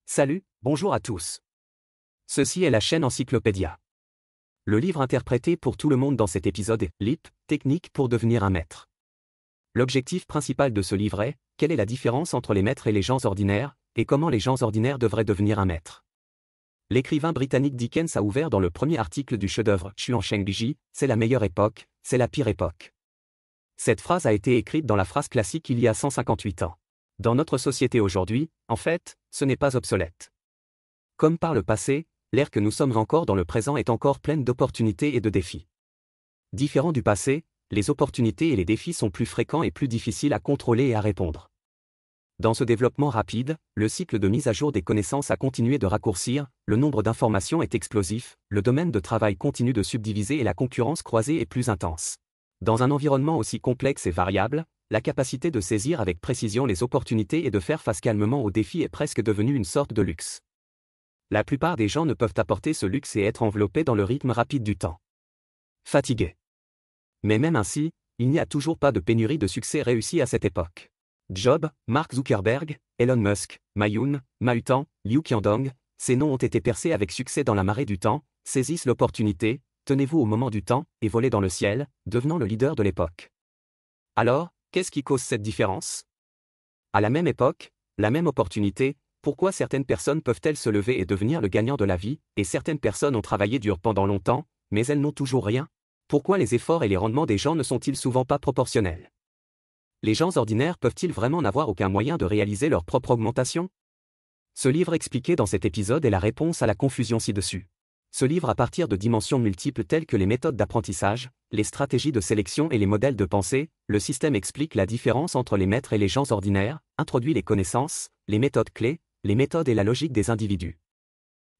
Salut, bonjour à tous. Ceci est la chaîne Encyclopédia. Le livre interprété pour tout le monde dans cet épisode est LIP, Technique pour devenir un maître. L'objectif principal de ce livre est, quelle est la différence entre les maîtres et les gens ordinaires, et comment les gens ordinaires devraient devenir un maître. L'écrivain britannique Dickens a ouvert dans le premier article du chef-d'œuvre Xuan Shengji, c'est la meilleure époque, c'est la pire époque. Cette phrase a été écrite dans la phrase classique il y a 158 ans. Dans notre société aujourd'hui, en fait, ce n'est pas obsolète. Comme par le passé, l'ère que nous sommes encore dans le présent est encore pleine d'opportunités et de défis. Différents du passé, les opportunités et les défis sont plus fréquents et plus difficiles à contrôler et à répondre. Dans ce développement rapide, le cycle de mise à jour des connaissances a continué de raccourcir, le nombre d'informations est explosif, le domaine de travail continue de subdiviser et la concurrence croisée est plus intense. Dans un environnement aussi complexe et variable, la capacité de saisir avec précision les opportunités et de faire face calmement aux défis est presque devenue une sorte de luxe. La plupart des gens ne peuvent apporter ce luxe et être enveloppés dans le rythme rapide du temps. Fatigués. Mais même ainsi, il n'y a toujours pas de pénurie de succès réussi à cette époque. Jobs, Mark Zuckerberg, Elon Musk, Ma Yun, Mao Tang, Liu Qiandong, ces noms ont été percés avec succès dans la marée du temps, saisissent l'opportunité, tenez-vous au moment du temps, et volez dans le ciel, devenant le leader de l'époque. Alors, qu'est-ce qui cause cette différence? À la même époque, la même opportunité, pourquoi certaines personnes peuvent-elles se lever et devenir le gagnant de la vie, et certaines personnes ont travaillé dur pendant longtemps, mais elles n'ont toujours rien? Pourquoi les efforts et les rendements des gens ne sont-ils souvent pas proportionnels? Les gens ordinaires peuvent-ils vraiment n'avoir aucun moyen de réaliser leur propre augmentation? Ce livre expliqué dans cet épisode est la réponse à la confusion ci-dessus. Ce livre à partir de dimensions multiples telles que les méthodes d'apprentissage, les stratégies de sélection et les modèles de pensée, le système explique la différence entre les maîtres et les gens ordinaires, introduit les connaissances, les méthodes clés, les méthodes et la logique des individus.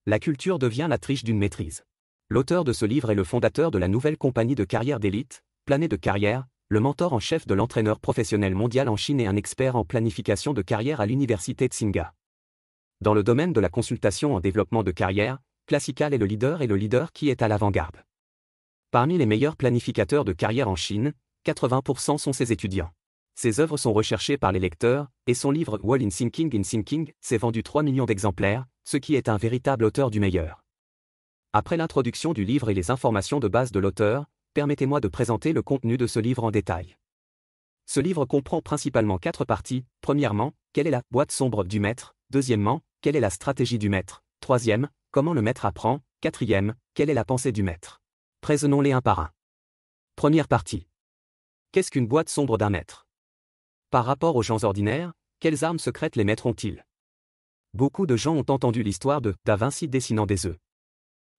La culture devient la triche d'une maîtrise. L'auteur de ce livre est le fondateur de la nouvelle compagnie de carrière d'élite, Planet de carrière, le mentor en chef de l'entraîneur professionnel mondial en Chine et un expert en planification de carrière à l'université Tsinghua. Dans le domaine de la consultation en développement de carrière, Classical est le leader qui est à l'avant-garde. Parmi les meilleurs planificateurs de carrière en Chine, 80% sont ses étudiants. Ses œuvres sont recherchées par les lecteurs, et son livre Wall in Thinking s'est vendu 3 millions d'exemplaires, ce qui est un véritable auteur du meilleur. Après l'introduction du livre et les informations de base de l'auteur, permettez-moi de présenter le contenu de ce livre en détail. Ce livre comprend principalement 4 parties. Premièrement, quelle est la boîte sombre du maître? Deuxièmement, quelle est la stratégie du maître? Troisième, comment le maître apprend? Quatrième, quelle est la pensée du maître? Prenons-les un par un. Première partie. Qu'est-ce qu'une boîte sombre d'un maître? Par rapport aux gens ordinaires, quelles armes secrètes les maîtres ont-ils? Beaucoup de gens ont entendu l'histoire de Da Vinci dessinant des œufs.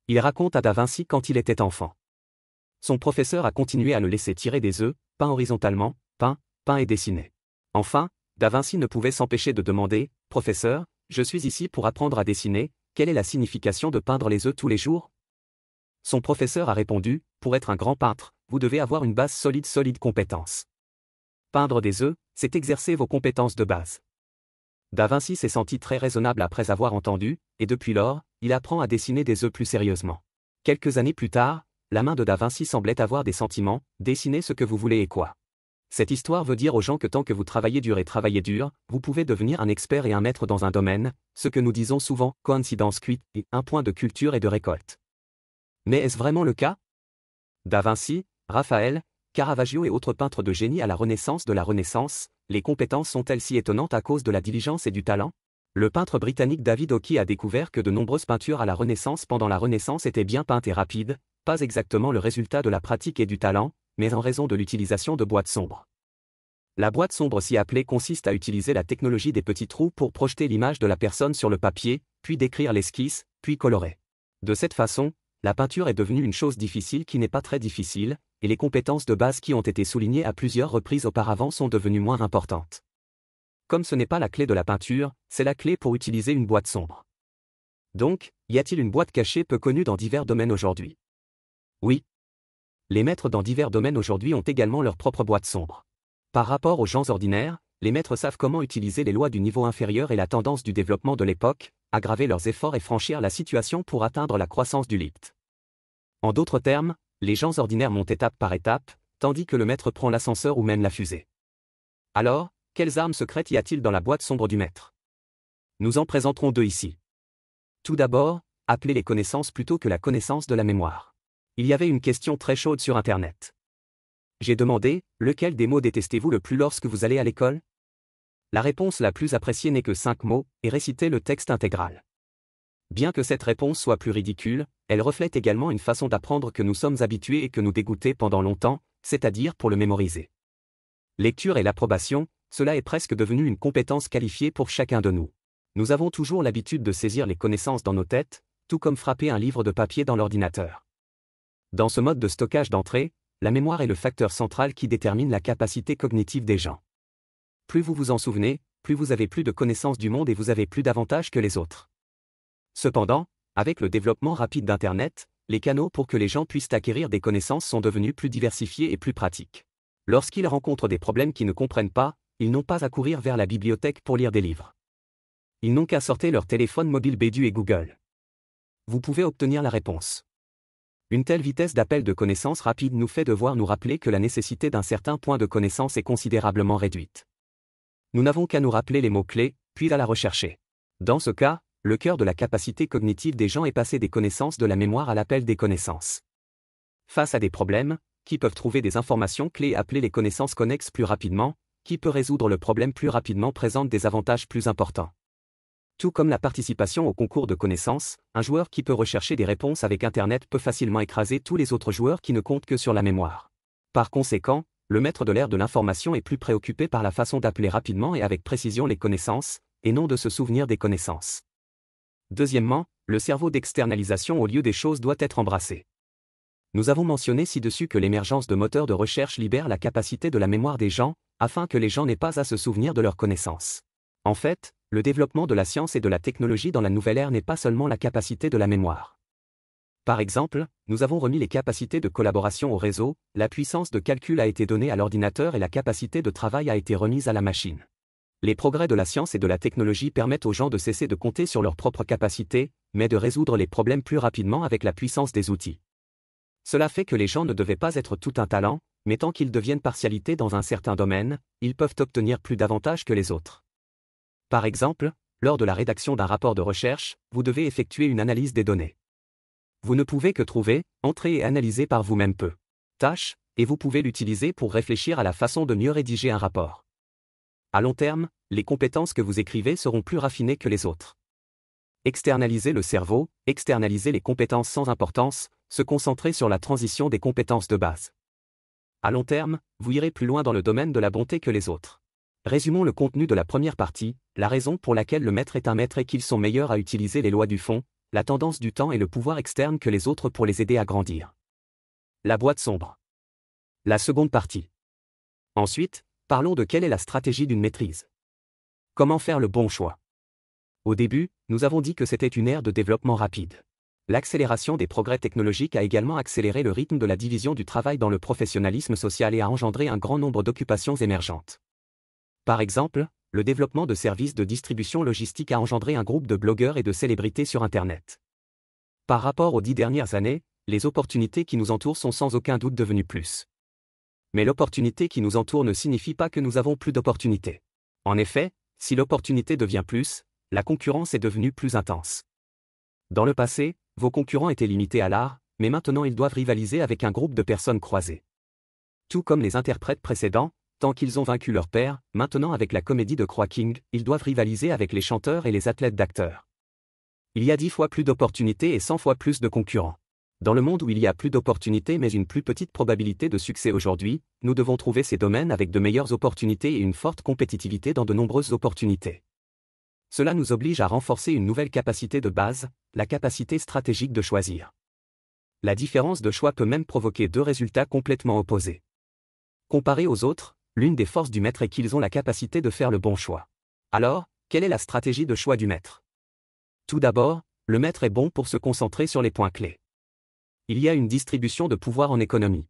Il raconte à Da Vinci quand il était enfant. Son professeur a continué à le laisser tirer des œufs, peint horizontalement, peint et dessiné. Enfin, Da Vinci ne pouvait s'empêcher de demander, « Professeur, je suis ici pour apprendre à dessiner, quelle est la signification de peindre les œufs tous les jours ?» Son professeur a répondu, « Pour être un grand peintre, vous devez avoir une base solide compétence. Peindre des œufs, c'est exercer vos compétences de base. » Da Vinci s'est senti très raisonnable après avoir entendu, et depuis lors, il apprend à dessiner des œufs plus sérieusement. Quelques années plus tard, la main de Da Vinci semblait avoir des sentiments, dessinez ce que vous voulez et quoi. Cette histoire veut dire aux gens que tant que vous travaillez dur, vous pouvez devenir un expert et un maître dans un domaine, ce que nous disons souvent, coïncidence cuite, et un point de culture et de récolte. Mais est-ce vraiment le cas? Da Vinci, Raphaël, Caravaggio et autres peintres de génie à la Renaissance de la Renaissance, les compétences sont-elles si étonnantes à cause de la diligence et du talent? Le peintre britannique David Hockey a découvert que de nombreuses peintures à la Renaissance pendant la Renaissance étaient bien peintes et rapides, pas exactement le résultat de la pratique et du talent, mais en raison de l'utilisation de boîtes sombres. La boîte sombre si appelée consiste à utiliser la technologie des petits trous pour projeter l'image de la personne sur le papier, puis décrire l'esquisse, puis colorer. De cette façon, la peinture est devenue une chose difficile qui n'est pas très difficile, et les compétences de base qui ont été soulignées à plusieurs reprises auparavant sont devenues moins importantes. Comme ce n'est pas la clé de la peinture, c'est la clé pour utiliser une boîte sombre. Donc, y a-t-il une boîte cachée peu connue dans divers domaines aujourd'hui? Oui. Les maîtres dans divers domaines aujourd'hui ont également leur propre boîte sombre. Par rapport aux gens ordinaires, les maîtres savent comment utiliser les lois du niveau inférieur et la tendance du développement de l'époque, aggraver leurs efforts et franchir la situation pour atteindre la croissance du lift. En d'autres termes, les gens ordinaires montent étape par étape, tandis que le maître prend l'ascenseur ou même la fusée. Alors, quelles armes secrètes y a-t-il dans la boîte sombre du maître? Nous en présenterons deux ici. Tout d'abord, appelez les connaissances plutôt que la connaissance de la mémoire. Il y avait une question très chaude sur Internet. J'ai demandé, lequel des mots détestez-vous le plus lorsque vous allez à l'école? La réponse la plus appréciée n'est que 5 mots, et réciter le texte intégral. Bien que cette réponse soit plus ridicule, elle reflète également une façon d'apprendre que nous sommes habitués et que nous dégoûtait pendant longtemps, c'est-à-dire pour le mémoriser. Lecture et l'approbation, cela est presque devenu une compétence qualifiée pour chacun de nous. Nous avons toujours l'habitude de saisir les connaissances dans nos têtes, tout comme frapper un livre de papier dans l'ordinateur. Dans ce mode de stockage d'entrée, la mémoire est le facteur central qui détermine la capacité cognitive des gens. Plus vous vous en souvenez, plus vous avez plus de connaissances du monde et vous avez plus d'avantages que les autres. Cependant, avec le développement rapide d'Internet, les canaux pour que les gens puissent acquérir des connaissances sont devenus plus diversifiés et plus pratiques. Lorsqu'ils rencontrent des problèmes qu'ils ne comprennent pas, ils n'ont pas à courir vers la bibliothèque pour lire des livres. Ils n'ont qu'à sortir leur téléphone mobile Baidu et Google. Vous pouvez obtenir la réponse. Une telle vitesse d'appel de connaissances rapide nous fait devoir nous rappeler que la nécessité d'un certain point de connaissance est considérablement réduite. Nous n'avons qu'à nous rappeler les mots-clés, puis à la rechercher. Dans ce cas, le cœur de la capacité cognitive des gens est passé des connaissances de la mémoire à l'appel des connaissances. Face à des problèmes, qui peuvent trouver des informations clés et appeler les connaissances connexes plus rapidement, qui peut résoudre le problème plus rapidement présente des avantages plus importants. Tout comme la participation au concours de connaissances, un joueur qui peut rechercher des réponses avec Internet peut facilement écraser tous les autres joueurs qui ne comptent que sur la mémoire. Par conséquent, le maître de l'ère de l'information est plus préoccupé par la façon d'appeler rapidement et avec précision les connaissances, et non de se souvenir des connaissances. Deuxièmement, le cerveau d'externalisation au lieu des choses doit être embrassé. Nous avons mentionné ci-dessus que l'émergence de moteurs de recherche libère la capacité de la mémoire des gens, afin que les gens n'aient pas à se souvenir de leurs connaissances. En fait, le développement de la science et de la technologie dans la nouvelle ère n'est pas seulement la capacité de la mémoire. Par exemple, nous avons remis les capacités de collaboration au réseau, la puissance de calcul a été donnée à l'ordinateur et la capacité de travail a été remise à la machine. Les progrès de la science et de la technologie permettent aux gens de cesser de compter sur leurs propres capacités, mais de résoudre les problèmes plus rapidement avec la puissance des outils. Cela fait que les gens ne devaient pas être tout un talent, mais tant qu'ils deviennent partialité dans un certain domaine, ils peuvent obtenir plus d'avantages que les autres. Par exemple, lors de la rédaction d'un rapport de recherche, vous devez effectuer une analyse des données. Vous ne pouvez que trouver, entrer et analyser par vous-même peu. Tâche, et vous pouvez l'utiliser pour réfléchir à la façon de mieux rédiger un rapport. À long terme, les compétences que vous écrivez seront plus raffinées que les autres. Externaliser le cerveau, externaliser les compétences sans importance, se concentrer sur la transition des compétences de base. À long terme, vous irez plus loin dans le domaine de la bonté que les autres. Résumons le contenu de la première partie, la raison pour laquelle le maître est un maître est qu'ils sont meilleurs à utiliser les lois du fond, la tendance du temps et le pouvoir externe que les autres pour les aider à grandir. La boîte sombre. La seconde partie. Ensuite, parlons de quelle est la stratégie d'une maîtrise. Comment faire le bon choix. Au début, nous avons dit que c'était une ère de développement rapide. L'accélération des progrès technologiques a également accéléré le rythme de la division du travail dans le professionnalisme social et a engendré un grand nombre d'occupations émergentes. Par exemple, le développement de services de distribution logistique a engendré un groupe de blogueurs et de célébrités sur Internet. Par rapport aux 10 dernières années, les opportunités qui nous entourent sont sans aucun doute devenues plus. Mais l'opportunité qui nous entoure ne signifie pas que nous avons plus d'opportunités. En effet, si l'opportunité devient plus, la concurrence est devenue plus intense. Dans le passé, vos concurrents étaient limités à l'art, mais maintenant ils doivent rivaliser avec un groupe de personnes croisées. Tout comme les interprètes précédents, tant qu'ils ont vaincu leur père, maintenant avec la comédie de Croix King, ils doivent rivaliser avec les chanteurs et les athlètes d'acteurs. Il y a 10 fois plus d'opportunités et 100 fois plus de concurrents. Dans le monde où il y a plus d'opportunités mais une plus petite probabilité de succès aujourd'hui, nous devons trouver ces domaines avec de meilleures opportunités et une forte compétitivité dans de nombreuses opportunités. Cela nous oblige à renforcer une nouvelle capacité de base, la capacité stratégique de choisir. La différence de choix peut même provoquer deux résultats complètement opposés. Comparés aux autres, l'une des forces du maître est qu'ils ont la capacité de faire le bon choix. Alors, quelle est la stratégie de choix du maître? Tout d'abord, le maître est bon pour se concentrer sur les points clés. Il y a une distribution de pouvoir en économie.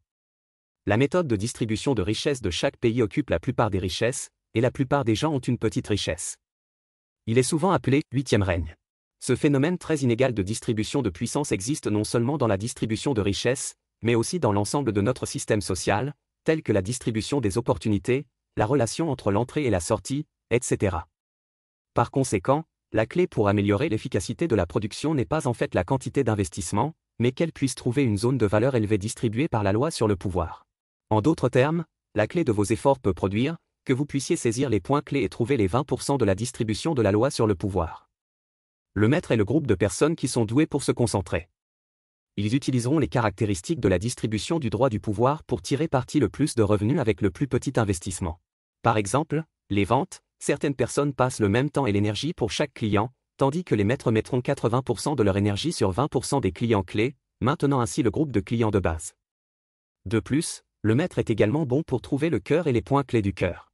La méthode de distribution de richesse de chaque pays occupe la plupart des richesses, et la plupart des gens ont une petite richesse. Il est souvent appelé « huitième règne ». Ce phénomène très inégal de distribution de puissance existe non seulement dans la distribution de richesse, mais aussi dans l'ensemble de notre système social, tel que la distribution des opportunités, la relation entre l'entrée et la sortie, etc. Par conséquent, la clé pour améliorer l'efficacité de la production n'est pas en fait la quantité d'investissement, mais qu'elle puisse trouver une zone de valeur élevée distribuée par la loi sur le pouvoir. En d'autres termes, la clé de vos efforts peut produire que vous puissiez saisir les points clés et trouver les 20% de la distribution de la loi sur le pouvoir. Le maître est le groupe de personnes qui sont douées pour se concentrer. Ils utiliseront les caractéristiques de la distribution du droit du pouvoir pour tirer parti le plus de revenus avec le plus petit investissement. Par exemple, les ventes, certaines personnes passent le même temps et l'énergie pour chaque client, tandis que les maîtres mettront 80% de leur énergie sur 20% des clients clés, maintenant ainsi le groupe de clients de base. De plus, le maître est également bon pour trouver le cœur et les points clés du cœur.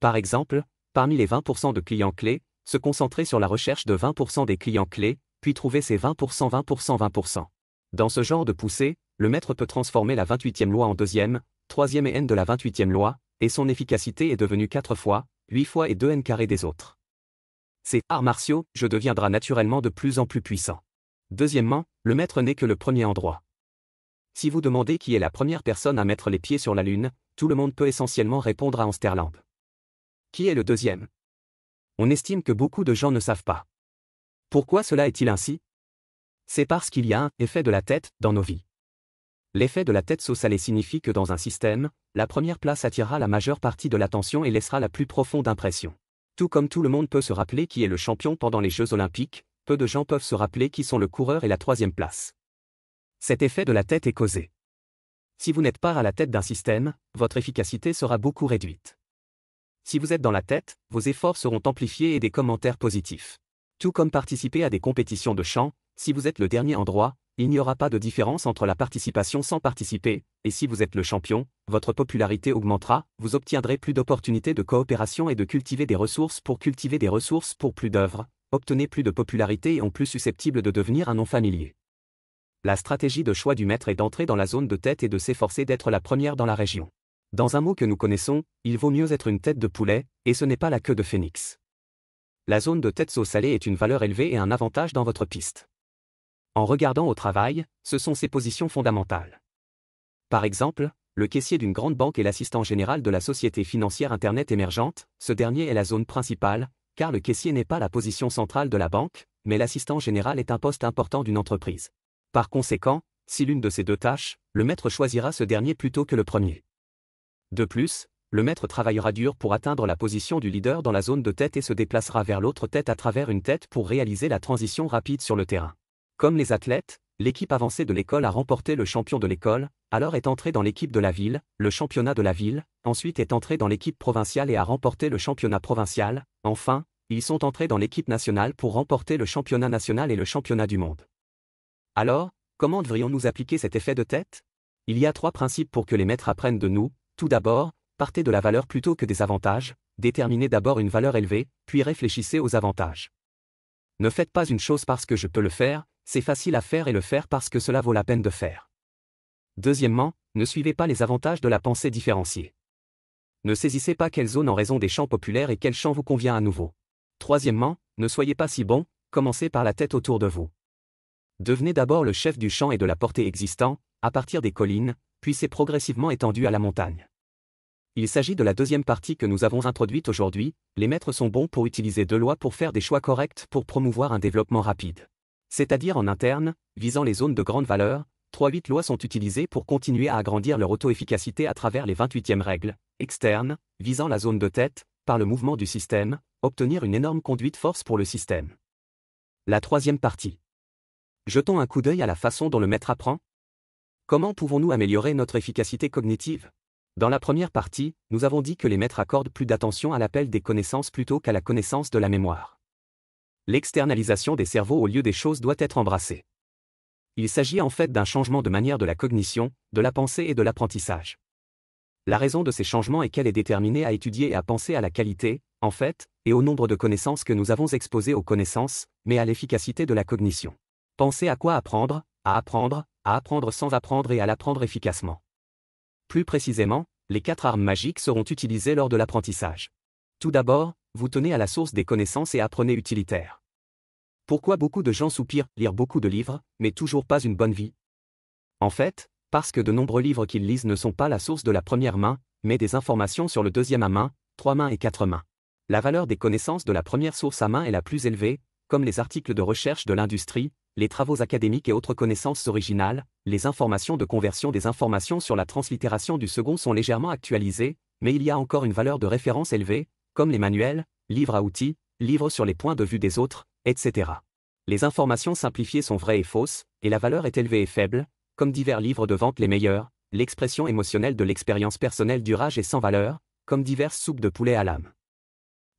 Par exemple, parmi les 20% de clients clés, se concentrer sur la recherche de 20% des clients clés, puis trouver ces 20%, 20%, 20%. Dans ce genre de poussée, le maître peut transformer la 28e loi en deuxième, troisième et n de la 28e loi, et son efficacité est devenue 4 fois, 8 fois et 2n carré des autres. Ces arts martiaux, je deviendra naturellement de plus en plus puissant. Deuxièmement, le maître n'est que le premier endroit. Si vous demandez qui est la première personne à mettre les pieds sur la Lune, tout le monde peut essentiellement répondre à Amsterdam. Qui est le deuxième? On estime que beaucoup de gens ne savent pas. Pourquoi cela est-il ainsi? C'est parce qu'il y a un effet de la tête dans nos vies. L'effet de la tête sauce-salée signifie que dans un système, la première place attirera la majeure partie de l'attention et laissera la plus profonde impression. Tout comme tout le monde peut se rappeler qui est le champion pendant les Jeux Olympiques, peu de gens peuvent se rappeler qui sont le coureur et la troisième place. Cet effet de la tête est causé. Si vous n'êtes pas à la tête d'un système, votre efficacité sera beaucoup réduite. Si vous êtes dans la tête, vos efforts seront amplifiés et des commentaires positifs. Tout comme participer à des compétitions de chant, si vous êtes le dernier endroit, il n'y aura pas de différence entre la participation sans participer, et si vous êtes le champion, votre popularité augmentera, vous obtiendrez plus d'opportunités de coopération et de cultiver des ressources pour plus d'œuvres, obtenez plus de popularité et sont plus susceptibles de devenir un nom familier. La stratégie de choix du maître est d'entrer dans la zone de tête et de s'efforcer d'être la première dans la région. Dans un mot que nous connaissons, il vaut mieux être une tête de poulet, et ce n'est pas la queue de phénix. La zone de tête sauce salée est une valeur élevée et un avantage dans votre piste. En regardant au travail, ce sont ses positions fondamentales. Par exemple, le caissier d'une grande banque est l'assistant général de la société financière Internet émergente, ce dernier est la zone principale, car le caissier n'est pas la position centrale de la banque, mais l'assistant général est un poste important d'une entreprise. Par conséquent, si l'une de ces deux tâches, le maître choisira ce dernier plutôt que le premier. De plus, le maître travaillera dur pour atteindre la position du leader dans la zone de tête et se déplacera vers l'autre tête à travers une tête pour réaliser la transition rapide sur le terrain. Comme les athlètes, l'équipe avancée de l'école a remporté le champion de l'école, alors est entrée dans l'équipe de la ville, le championnat de la ville, ensuite est entrée dans l'équipe provinciale et a remporté le championnat provincial, enfin, ils sont entrés dans l'équipe nationale pour remporter le championnat national et le championnat du monde. Alors, comment devrions-nous appliquer cet effet de tête? Il y a 3 principes pour que les maîtres apprennent de nous. Tout d'abord, partez de la valeur plutôt que des avantages, déterminez d'abord une valeur élevée, puis réfléchissez aux avantages. Ne faites pas une chose parce que je peux le faire, c'est facile à faire et le faire parce que cela vaut la peine de faire. Deuxièmement, ne suivez pas les avantages de la pensée différenciée. Ne saisissez pas quelle zone en raison des champs populaires et quel champ vous convient à nouveau. Troisièmement, ne soyez pas si bon, commencez par la tête autour de vous. Devenez d'abord le chef du champ et de la portée existant, à partir des collines, puis c'est progressivement étendu à la montagne. Il s'agit de la deuxième partie que nous avons introduite aujourd'hui, les maîtres sont bons pour utiliser 2 lois pour faire des choix corrects pour promouvoir un développement rapide. C'est-à-dire en interne, visant les zones de grande valeur, 3-8 lois sont utilisées pour continuer à agrandir leur auto-efficacité à travers les 28e règles, externes, visant la zone de tête, par le mouvement du système, obtenir une énorme conduite force pour le système. La troisième partie. Jetons un coup d'œil à la façon dont le maître apprend. Comment pouvons-nous améliorer notre efficacité cognitive? Dans la première partie, nous avons dit que les maîtres accordent plus d'attention à l'appel des connaissances plutôt qu'à la connaissance de la mémoire. L'externalisation des cerveaux au lieu des choses doit être embrassée. Il s'agit en fait d'un changement de manière de la cognition, de la pensée et de l'apprentissage. La raison de ces changements est qu'elle est déterminée à étudier et à penser à la qualité, en fait, et au nombre de connaissances que nous avons exposées aux connaissances, mais à l'efficacité de la cognition. Pensez à quoi apprendre, à apprendre sans apprendre et à l'apprendre efficacement. Plus précisément, les 4 armes magiques seront utilisées lors de l'apprentissage. Tout d'abord, vous tenez à la source des connaissances et apprenez utilitaire. Pourquoi beaucoup de gens soupirent lire beaucoup de livres, mais toujours pas une bonne vie? En fait, parce que de nombreux livres qu'ils lisent ne sont pas la source de la première main, mais des informations sur le deuxième à main, 3 mains et 4 mains. La valeur des connaissances de la première source à main est la plus élevée, comme les articles de recherche de l'industrie, les travaux académiques et autres connaissances originales, les informations de conversion des informations sur la translittération du second sont légèrement actualisées, mais il y a encore une valeur de référence élevée, comme les manuels, livres à outils, livres sur les points de vue des autres, etc. Les informations simplifiées sont vraies et fausses, et la valeur est élevée et faible, comme divers livres de vente les meilleurs, l'expression émotionnelle de l'expérience personnelle d'usage est sans valeur, comme diverses soupes de poulet à l'âme.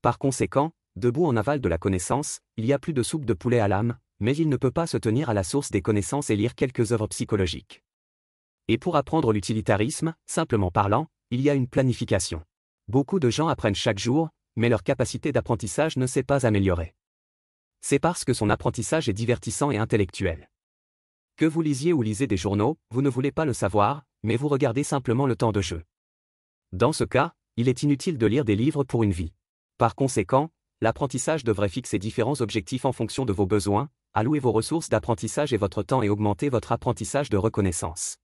Par conséquent, debout en aval de la connaissance, il y a plus de soupe de poulet à l'âme, mais il ne peut pas se tenir à la source des connaissances et lire quelques œuvres psychologiques. Et pour apprendre l'utilitarisme, simplement parlant, il y a une planification. Beaucoup de gens apprennent chaque jour, mais leur capacité d'apprentissage ne s'est pas améliorée. C'est parce que son apprentissage est divertissant et intellectuel. Que vous lisiez ou lisez des journaux, vous ne voulez pas le savoir, mais vous regardez simplement le temps de jeu. Dans ce cas, il est inutile de lire des livres pour une vie. Par conséquent, l'apprentissage devrait fixer différents objectifs en fonction de vos besoins, allouer vos ressources d'apprentissage et votre temps et augmenter votre apprentissage de reconnaissance.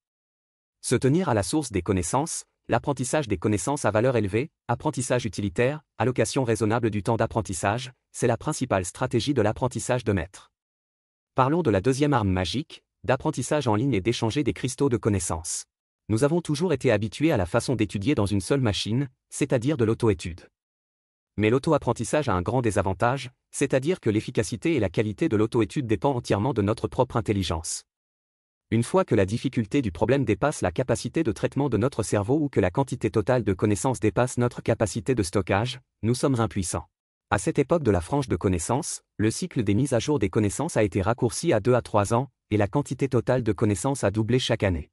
Se tenir à la source des connaissances, l'apprentissage des connaissances à valeur élevée, apprentissage utilitaire, allocation raisonnable du temps d'apprentissage, c'est la principale stratégie de l'apprentissage de maître. Parlons de la deuxième arme magique, d'apprentissage en ligne et d'échanger des cristaux de connaissances. Nous avons toujours été habitués à la façon d'étudier dans une seule machine, c'est-à-dire de l'auto-étude. Mais l'auto-apprentissage a un grand désavantage, c'est-à-dire que l'efficacité et la qualité de l'auto-étude dépendent entièrement de notre propre intelligence. Une fois que la difficulté du problème dépasse la capacité de traitement de notre cerveau ou que la quantité totale de connaissances dépasse notre capacité de stockage, nous sommes impuissants. À cette époque de la frange de connaissances, le cycle des mises à jour des connaissances a été raccourci à 2 à 3 ans, et la quantité totale de connaissances a doublé chaque année.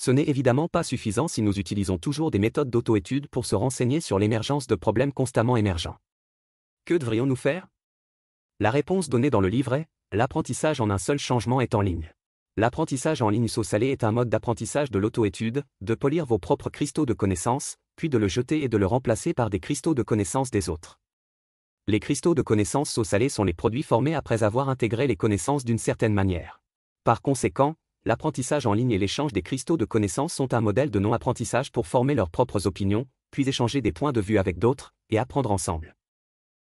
Ce n'est évidemment pas suffisant si nous utilisons toujours des méthodes d'auto-étude pour se renseigner sur l'émergence de problèmes constamment émergents. Que devrions-nous faire? La réponse donnée dans le livret, l'apprentissage en un seul changement est en ligne. L'apprentissage en ligne sauce-salée est un mode d'apprentissage de l'auto-étude, de polir vos propres cristaux de connaissances, puis de le jeter et de le remplacer par des cristaux de connaissances des autres. Les cristaux de connaissances sauce-salée sont les produits formés après avoir intégré les connaissances d'une certaine manière. Par conséquent, l'apprentissage en ligne et l'échange des cristaux de connaissances sont un modèle de non-apprentissage pour former leurs propres opinions, puis échanger des points de vue avec d'autres, et apprendre ensemble.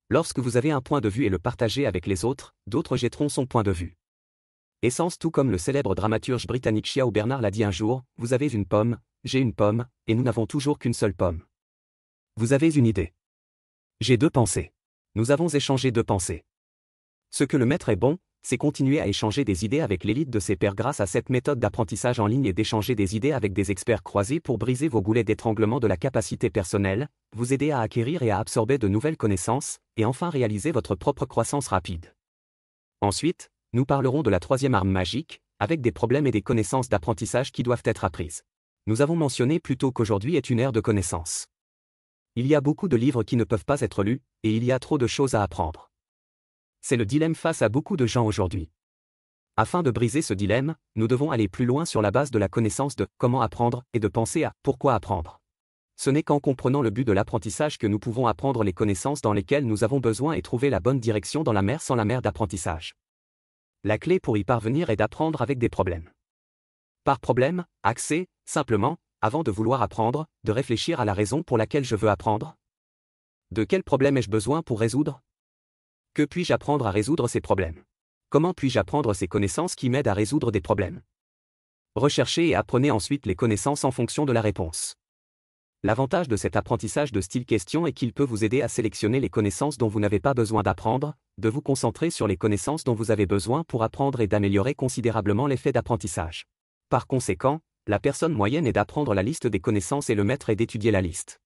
Lorsque vous avez un point de vue et le partagez avec les autres, d'autres jetteront son point de vue. Essence, tout comme le célèbre dramaturge britannique Chiao Bernard l'a dit un jour, vous avez une pomme, j'ai une pomme, et nous n'avons toujours qu'une seule pomme. Vous avez une idée. J'ai 2 pensées. Nous avons échangé 2 pensées. Ce que le maître est bon, c'est continuer à échanger des idées avec l'élite de ses pairs grâce à cette méthode d'apprentissage en ligne et d'échanger des idées avec des experts croisés pour briser vos goulets d'étranglement de la capacité personnelle, vous aider à acquérir et à absorber de nouvelles connaissances, et enfin réaliser votre propre croissance rapide. Ensuite, nous parlerons de la troisième arme magique, avec des problèmes et des connaissances d'apprentissage qui doivent être apprises. Nous avons mentionné plus tôt qu'aujourd'hui est une ère de connaissances. Il y a beaucoup de livres qui ne peuvent pas être lus, et il y a trop de choses à apprendre. C'est le dilemme face à beaucoup de gens aujourd'hui. Afin de briser ce dilemme, nous devons aller plus loin sur la base de la connaissance de comment apprendre et de penser à pourquoi apprendre. Ce n'est qu'en comprenant le but de l'apprentissage que nous pouvons apprendre les connaissances dans lesquelles nous avons besoin et trouver la bonne direction dans la mer sans la mer d'apprentissage. La clé pour y parvenir est d'apprendre avec des problèmes. Par problème, axé, simplement, avant de vouloir apprendre, de réfléchir à la raison pour laquelle je veux apprendre. De quel problème ai-je besoin pour résoudre? Que puis-je apprendre à résoudre ces problèmes? Comment puis-je apprendre ces connaissances qui m'aident à résoudre des problèmes? Recherchez et apprenez ensuite les connaissances en fonction de la réponse. L'avantage de cet apprentissage de style question est qu'il peut vous aider à sélectionner les connaissances dont vous n'avez pas besoin d'apprendre, de vous concentrer sur les connaissances dont vous avez besoin pour apprendre et d'améliorer considérablement l'effet d'apprentissage. Par conséquent, la personne moyenne est d'apprendre la liste des connaissances et le maître est d'étudier la liste.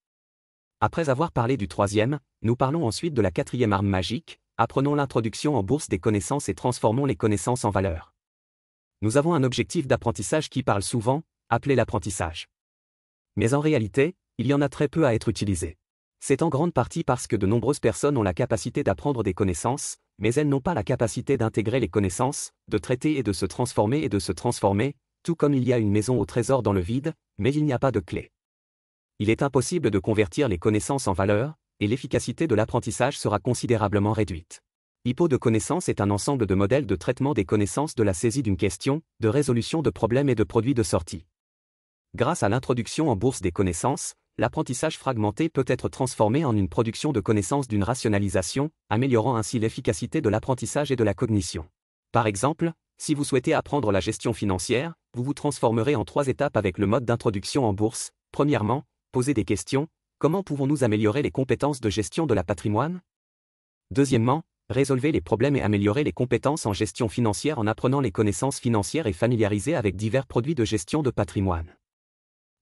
Après avoir parlé du troisième, nous parlons ensuite de la quatrième arme magique, apprenons l'introduction en bourse des connaissances et transformons les connaissances en valeur. Nous avons un objectif d'apprentissage qui parle souvent, appelé l'apprentissage. Mais en réalité, il y en a très peu à être utilisé. C'est en grande partie parce que de nombreuses personnes ont la capacité d'apprendre des connaissances, mais elles n'ont pas la capacité d'intégrer les connaissances, de traiter et de se transformer, tout comme il y a une maison au trésor dans le vide, mais il n'y a pas de clé. Il est impossible de convertir les connaissances en valeur, et l'efficacité de l'apprentissage sera considérablement réduite. Hippo de connaissances est un ensemble de modèles de traitement des connaissances de la saisie d'une question, de résolution de problèmes et de produits de sortie. Grâce à l'introduction en bourse des connaissances, l'apprentissage fragmenté peut être transformé en une production de connaissances d'une rationalisation, améliorant ainsi l'efficacité de l'apprentissage et de la cognition. Par exemple, si vous souhaitez apprendre la gestion financière, vous vous transformerez en 3 étapes avec le mode d'introduction en bourse. Premièrement, posez des questions. Comment pouvons-nous améliorer les compétences de gestion de la patrimoine? Deuxièmement, résolvez les problèmes et améliorer les compétences en gestion financière en apprenant les connaissances financières et familiariser avec divers produits de gestion de patrimoine.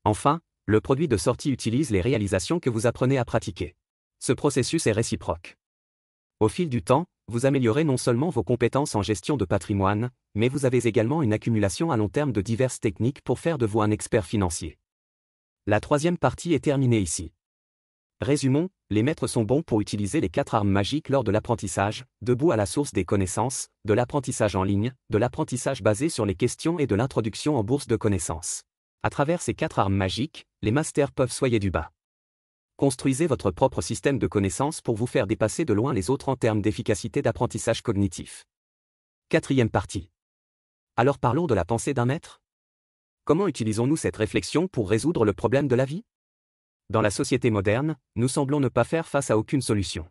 Enfin, le produit de sortie utilise les réalisations que vous apprenez à pratiquer. Ce processus est réciproque. Au fil du temps, vous améliorez non seulement vos compétences en gestion de patrimoine, mais vous avez également une accumulation à long terme de diverses techniques pour faire de vous un expert financier. La 3e partie est terminée ici. Résumons, les maîtres sont bons pour utiliser les 4 armes magiques lors de l'apprentissage, debout à la source des connaissances, de l'apprentissage en ligne, de l'apprentissage basé sur les questions et de l'introduction en bourse de connaissances. À travers ces 4 armes magiques, les masters peuvent soyer du bas. Construisez votre propre système de connaissances pour vous faire dépasser de loin les autres en termes d'efficacité d'apprentissage cognitif. 4e partie. Alors parlons de la pensée d'un maître. Comment utilisons-nous cette réflexion pour résoudre le problème de la vie? Dans la société moderne, nous semblons ne pas faire face à aucune solution.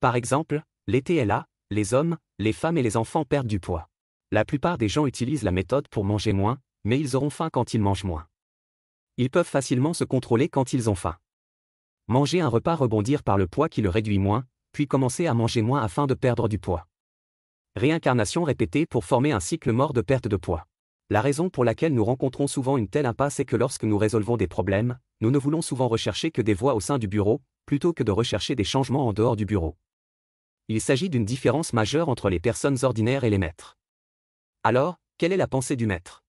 Par exemple, l'été est là, les hommes, les femmes et les enfants perdent du poids. La plupart des gens utilisent la méthode pour manger moins, mais ils auront faim quand ils mangent moins. Ils peuvent facilement se contrôler quand ils ont faim. Manger un repas, rebondir par le poids qui le réduit moins, puis commencer à manger moins afin de perdre du poids. Réincarnation répétée pour former un cycle mort de perte de poids. La raison pour laquelle nous rencontrons souvent une telle impasse est que lorsque nous résolvons des problèmes, nous ne voulons souvent rechercher que des voies au sein du bureau, plutôt que de rechercher des changements en dehors du bureau. Il s'agit d'une différence majeure entre les personnes ordinaires et les maîtres. Alors, quelle est la pensée du maître?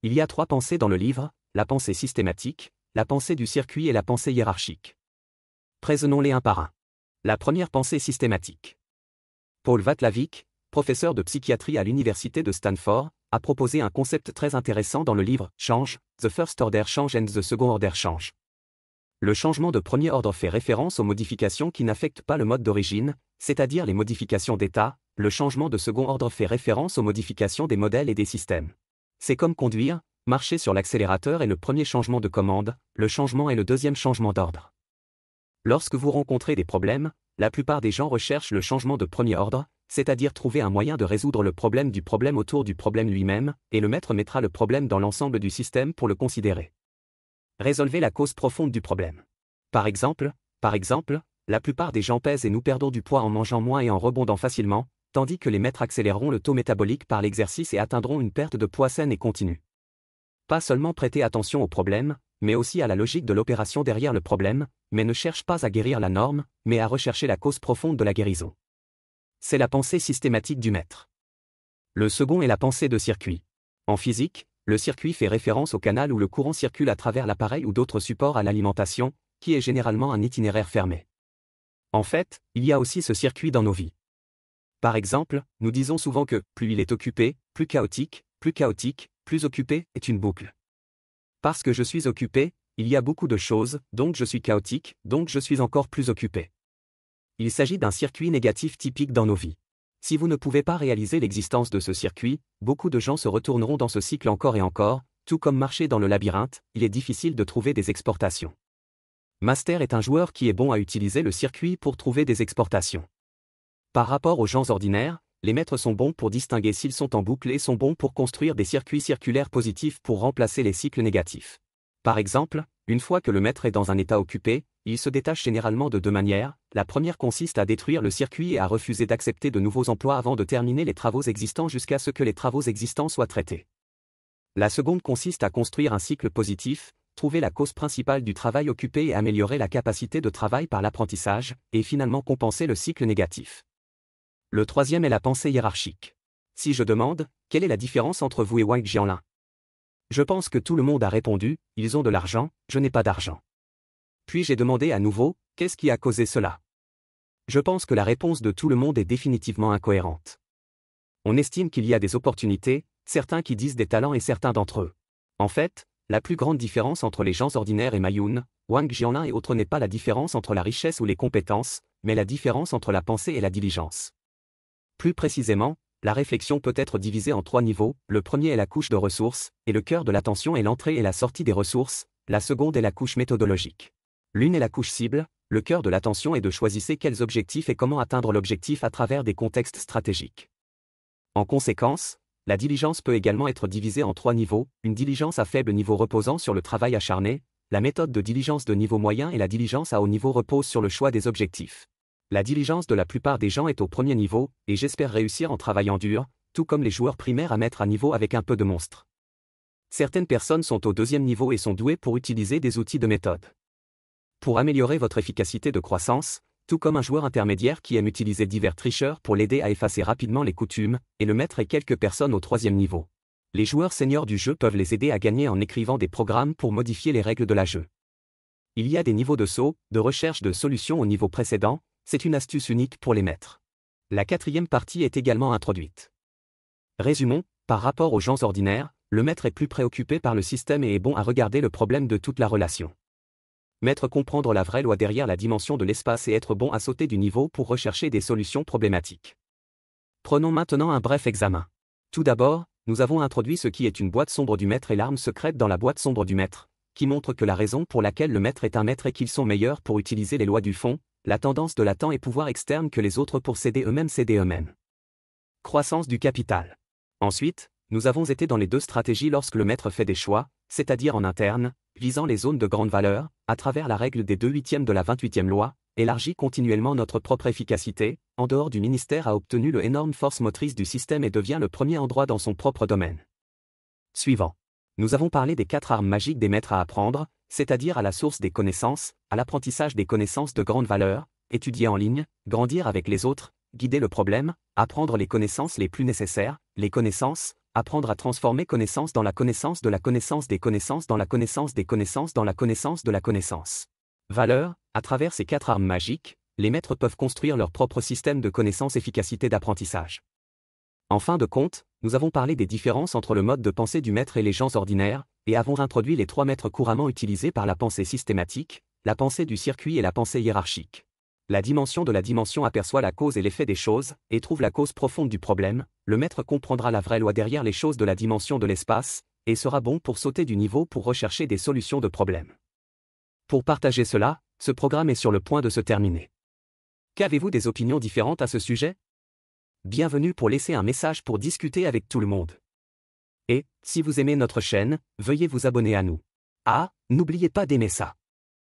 Il y a 3 pensées dans le livre, la pensée systématique, la pensée du circuit et la pensée hiérarchique. Prenons-les un par un. La première pensée systématique. Paul Vatlavik, professeur de psychiatrie à l'université de Stanford, a proposé un concept très intéressant dans le livre « Change, The First Order Change and the Second Order Change ». Le changement de premier ordre fait référence aux modifications qui n'affectent pas le mode d'origine, c'est-à-dire les modifications d'état. Le changement de second ordre fait référence aux modifications des modèles et des systèmes. C'est comme conduire, marcher sur l'accélérateur est le premier changement de commande, le changement est le deuxième changement d'ordre. Lorsque vous rencontrez des problèmes, la plupart des gens recherchent le changement de premier ordre, c'est-à-dire trouver un moyen de résoudre le problème du problème autour du problème lui-même, et le maître mettra le problème dans l'ensemble du système pour le considérer. Résolvez la cause profonde du problème. Par exemple, la plupart des gens pèsent et nous perdons du poids en mangeant moins et en rebondant facilement, tandis que les maîtres accéléreront le taux métabolique par l'exercice et atteindront une perte de poids saine et continue. Pas seulement prêter attention au problème, mais aussi à la logique de l'opération derrière le problème, mais ne cherche pas à guérir la norme, mais à rechercher la cause profonde de la guérison. C'est la pensée systématique du maître. Le second est la pensée de circuit. En physique, le circuit fait référence au canal où le courant circule à travers l'appareil ou d'autres supports à l'alimentation, qui est généralement un itinéraire fermé. En fait, il y a aussi ce circuit dans nos vies. Par exemple, nous disons souvent que plus il est occupé, plus chaotique, plus occupé est une boucle. Parce que je suis occupé, il y a beaucoup de choses, donc je suis chaotique, donc je suis encore plus occupé. Il s'agit d'un circuit négatif typique dans nos vies. Si vous ne pouvez pas réaliser l'existence de ce circuit, beaucoup de gens se retourneront dans ce cycle encore et encore, tout comme marcher dans le labyrinthe, il est difficile de trouver des exportations. Master est un joueur qui est bon à utiliser le circuit pour trouver des exportations. Par rapport aux gens ordinaires, les maîtres sont bons pour distinguer s'ils sont en boucle et sont bons pour construire des circuits circulaires positifs pour remplacer les cycles négatifs. Par exemple, une fois que le maître est dans un état occupé, il se détache généralement de 2 manières. La première consiste à détruire le circuit et à refuser d'accepter de nouveaux emplois avant de terminer les travaux existants jusqu'à ce que les travaux existants soient traités. La seconde consiste à construire un cycle positif, trouver la cause principale du travail occupé et améliorer la capacité de travail par l'apprentissage, et finalement compenser le cycle négatif. Le troisième est la pensée hiérarchique. Si je demande, quelle est la différence entre vous et Wang Jianlin? Je pense que tout le monde a répondu, ils ont de l'argent, je n'ai pas d'argent. Puis j'ai demandé à nouveau, qu'est-ce qui a causé cela? Je pense que la réponse de tout le monde est définitivement incohérente. On estime qu'il y a des opportunités, certains qui disent des talents et certains d'entre eux. En fait, la plus grande différence entre les gens ordinaires et Mayun, Wang Jianlin et autres n'est pas la différence entre la richesse ou les compétences, mais la différence entre la pensée et la diligence. Plus précisément, la réflexion peut être divisée en 3 niveaux, le premier est la couche de ressources, et le cœur de l'attention est l'entrée et la sortie des ressources, La seconde est la couche méthodologique. L'une est la couche cible, le cœur de l'attention est de choisir quels objectifs et comment atteindre l'objectif à travers des contextes stratégiques. En conséquence, la diligence peut également être divisée en 3 niveaux, une diligence à faible niveau reposant sur le travail acharné, la méthode de diligence de niveau moyen et la diligence à haut niveau repose sur le choix des objectifs. La diligence de la plupart des gens est au premier niveau, et j'espère réussir en travaillant dur, tout comme les joueurs primaires à mettre à niveau avec un peu de monstre. Certaines personnes sont au deuxième niveau et sont douées pour utiliser des outils de méthode. Pour améliorer votre efficacité de croissance, tout comme un joueur intermédiaire qui aime utiliser divers tricheurs pour l'aider à effacer rapidement les coutumes, et le maître et quelques personnes au troisième niveau. Les joueurs seniors du jeu peuvent les aider à gagner en écrivant des programmes pour modifier les règles de la jeu. Il y a des niveaux de saut, de recherche de solutions au niveau précédent, c'est une astuce unique pour les maîtres. La 4e partie est également introduite. Résumons, par rapport aux gens ordinaires, le maître est plus préoccupé par le système et est bon à regarder le problème de toute la relation. Maître comprendre la vraie loi derrière la dimension de l'espace et être bon à sauter du niveau pour rechercher des solutions problématiques. Prenons maintenant un bref examen. Tout d'abord, nous avons introduit ce qui est une boîte sombre du maître et l'arme secrète dans la boîte sombre du maître, qui montre que la raison pour laquelle le maître est un maître est qu'ils sont meilleurs pour utiliser les lois du fond, la tendance de la temps et pouvoir externe que les autres pour céder eux-mêmes. Croissance du capital. Ensuite, nous avons été dans les 2 stratégies lorsque le maître fait des choix, c'est-à-dire en interne, visant les zones de grande valeur, à travers la règle des 2/8 de la 28e loi, élargit continuellement notre propre efficacité, en dehors du ministère a obtenu le énorme force motrice du système et devient le premier endroit dans son propre domaine. Suivant. Nous avons parlé des 4 armes magiques des maîtres à apprendre, c'est-à-dire à la source des connaissances, à l'apprentissage des connaissances de grande valeur, étudier en ligne, grandir avec les autres, guider le problème, apprendre les connaissances les plus nécessaires, les connaissances, apprendre à transformer connaissance dans la connaissance de la connaissance des connaissances dans la connaissance des connaissances dans la connaissance de la connaissance. Valeur, à travers ces 4 armes magiques, les maîtres peuvent construire leur propre système de connaissance efficacité d'apprentissage. En fin de compte, nous avons parlé des différences entre le mode de pensée du maître et les gens ordinaires, et avons introduit les 3 maîtres couramment utilisés par la pensée systématique, la pensée du circuit et la pensée hiérarchique. La dimension de la dimension aperçoit la cause et l'effet des choses, et trouve la cause profonde du problème, le maître comprendra la vraie loi derrière les choses de la dimension de l'espace, et sera bon pour sauter du niveau pour rechercher des solutions de problèmes. Pour partager cela, ce programme est sur le point de se terminer. Qu'avez-vous des opinions différentes à ce sujet? Bienvenue pour laisser un message pour discuter avec tout le monde. Et, si vous aimez notre chaîne, veuillez vous abonner à nous. Ah, n'oubliez pas d'aimer ça.